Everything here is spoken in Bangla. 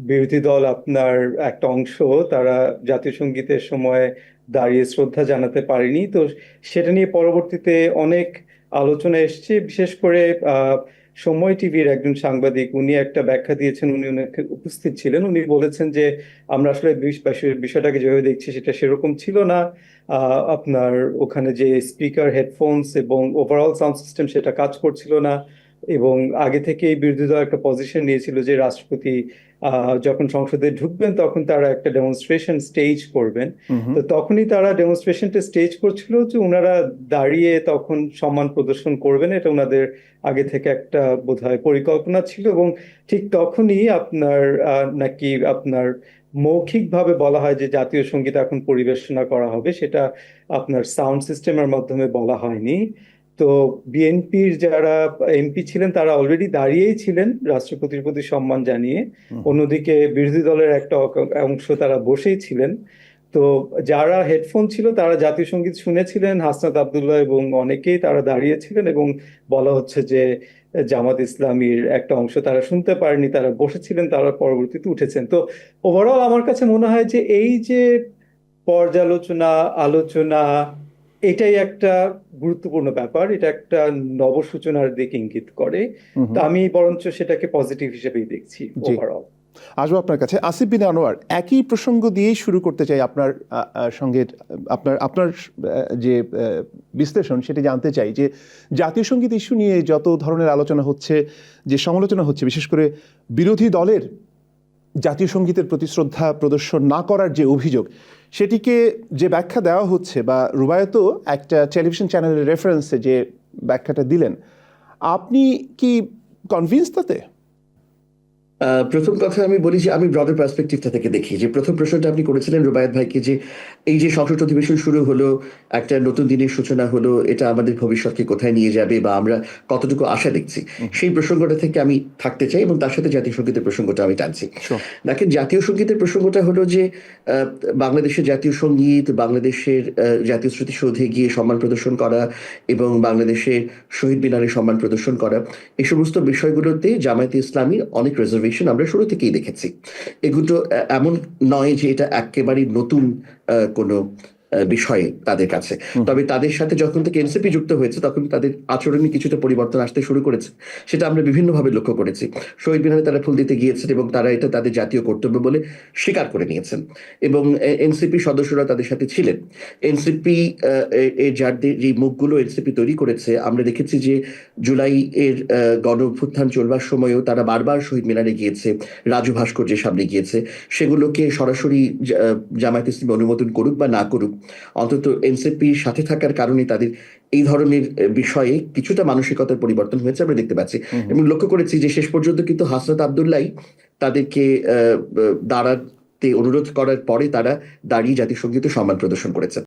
বিরোধী দল আপনার একটা অংশ, তারা জাতীয় সঙ্গীতের সময় দাঁড়িয়ে শ্রদ্ধা জানাতে পারেনি। তো সেটা নিয়ে পরবর্তীতে অনেক আলোচনা এসেছে। বিশেষ করে সময় টিভির একজন সাংবাদিক উনি একটা ব্যাখ্যা দিয়েছেন, উনি অনেক উপস্থিত ছিলেন। উনি বলেছেন যে আমরা আসলে বিষয়টাকে যেভাবে দেখছি সেটা সেরকম ছিল না। আপনার ওখানে যে স্পিকার, হেডফোনস এবং ওভারঅল সাউন্ড সিস্টেম সেটা কাজ করছিল না। এবং আগে থেকেই বিরোধী দল একটা পজিশন নিয়েছিল যে রাষ্ট্রপতি যখন সংসদে ঢুকবেন তখন তারা একটা ডেমনস্ট্রেশন স্টেজ করবেন। হুম হুম। তো তখনই তারা ডেমনস্ট্রেশনটা স্টেজ করছিল যে ওনারা দাঁড়িয়ে তখন সম্মান প্রদর্শন করবেন, এটা ওনাদের আগে থেকে একটা বোধহয় পরিকল্পনা ছিল। এবং ঠিক তখনই আপনার নাকি আপনার মৌখিকভাবে বলা হয় যে জাতীয় সঙ্গীত এখন পরিবেশনা করা হবে, সেটা আপনার সাউন্ড সিস্টেমের মাধ্যমে বলা হয়নি। তো বিএনপির যারা এমপি ছিলেন তারা অলরেডি দাঁড়িয়েই ছিলেন রাষ্ট্রপতির প্রতি সম্মান জানিয়ে। হুম হুম। অন্যদিকে বিরোধী দলের একটা অংশ তারা বসেই ছিলেন। তো যারা হেডফোন ছিল তারা জাতীয় সঙ্গীত শুনেছিলেন, হাসনাত আব্দুল্লাহ এবং অনেকেই তারা দাঁড়িয়েছিলেন। এবং বলা হচ্ছে যে জামাত ইসলামীর একটা অংশ তারা শুনতে পারেনি, তারা বসেছিলেন, তারা পরবর্তীতে উঠেছেন। তো ওভারঅল আমার কাছে মনে হয় যে এই যে পর্যালোচনা, আলোচনা, এটাই একটা গুরুত্বপূর্ণ ব্যাপার। এটা একটা নবসূচনার দিকে ইঙ্গিত করে। হুম তো হুম। আমি বরঞ্চ সেটাকে পজিটিভ হিসেবেই দেখছি জি, ওভারঅল। আসবো আপনার কাছে। আসিফ বিন আনোয়ার, একই প্রসঙ্গ দিয়েই শুরু করতে চাই আপনার সঙ্গে। আপনার আপনার যে বিশ্লেষণ সেটি জানতে চাই যে জাতীয় সঙ্গীত ইস্যু নিয়ে যত ধরনের আলোচনা হচ্ছে, যে সমালোচনা হচ্ছে, বিশেষ করে বিরোধী দলের জাতীয় সঙ্গীতের প্রতি শ্রদ্ধা প্রদর্শন না করার যে অভিযোগ, সেটিকে যে ব্যাখ্যা দেওয়া হচ্ছে, বা রুবায়তও একটা টেলিভিশন চ্যানেলের রেফারেন্সে যে ব্যাখ্যাটা দিলেন, আপনি কি কনভিন্স তাতে? প্রথম কথা আমি বলি যে আমি ব্রডার পার্সপেক্টিভটা থেকে দেখি। যে প্রথম প্রশ্নটা আপনি করেছিলেন রুবায়েত ভাইকে, যে এই যে সংসদ অধিবেশন শুরু হলো, একটা নতুন দিনের সূচনা হলো, এটা আমাদের ভবিষ্যৎকে কোথায় নিয়ে যাবে বা আমরা কতটুকু আশা দেখছি, সেই প্রসঙ্গটা থেকে আমি থাকতে চাই এবং তার সাথে জাতীয় সঙ্গীতের প্রসঙ্গটা আমি টানছি। Sure. দেখেন, জাতীয় সঙ্গীতের প্রসঙ্গটা হলো যে বাংলাদেশের জাতীয় সঙ্গীত, বাংলাদেশের জাতীয় স্মৃতিসৌধে গিয়ে সম্মান প্রদর্শন করা এবং বাংলাদেশের শহীদ মিনারে সম্মান প্রদর্শন করা, এই সমস্ত বিষয়গুলোতে জামায়াতে ইসলামীর অনেক রিজার্ভেশন আমরা শুরু থেকেই দেখেছি। এগুলো এমন নয় যে এটা একেবারেই নতুন কোনো বিষয়ে তাদের কাছে। হুম তবে তাদের সাথে যখন থেকে এনসিপি যুক্ত হয়েছে তখন তাদের আচরণে কিছুটা পরিবর্তন আসতে শুরু করেছে। সেটা আমরা বিভিন্নভাবে লক্ষ্য করেছি। শহীদ মিনারে তারা ফুল দিতে গিয়েছেন এবং তারা এটা তাদের জাতীয় কর্তব্য বলে স্বীকার করে নিয়েছেন এবং এনসিপি সদস্যরা তাদের সাথে ছিলেন। এনসিপি যাদের যে মুখগুলো এনসিপি তৈরি করেছে, আমরা দেখেছি যে জুলাই এর গণ অভ্যুত্থান চলবার সময়ও তারা বারবার শহীদ মিনারে গিয়েছে, রাজু ভাস্কর্যের সামনে গিয়েছে। সেগুলোকে সরাসরি জামায়াত ইসলামী অনুমোদন করুক বা না করুক, অন্তত এনসিপির সাথে থাকার কারণে তাদের এই ধরনের বিষয়ে কিছুটা মানসিকতার পরিবর্তন হয়েছে আমরা দেখতে পাচ্ছি। হুম। এবং লক্ষ্য করেছি যে শেষ পর্যন্ত কিন্তু হাসনাত আব্দুল্লাহ তাদেরকে দাঁড়াতে অনুরোধ করার পরে তারা দাঁড়িয়ে জাতীয় সঙ্গীত সম্মান প্রদর্শন করেছে।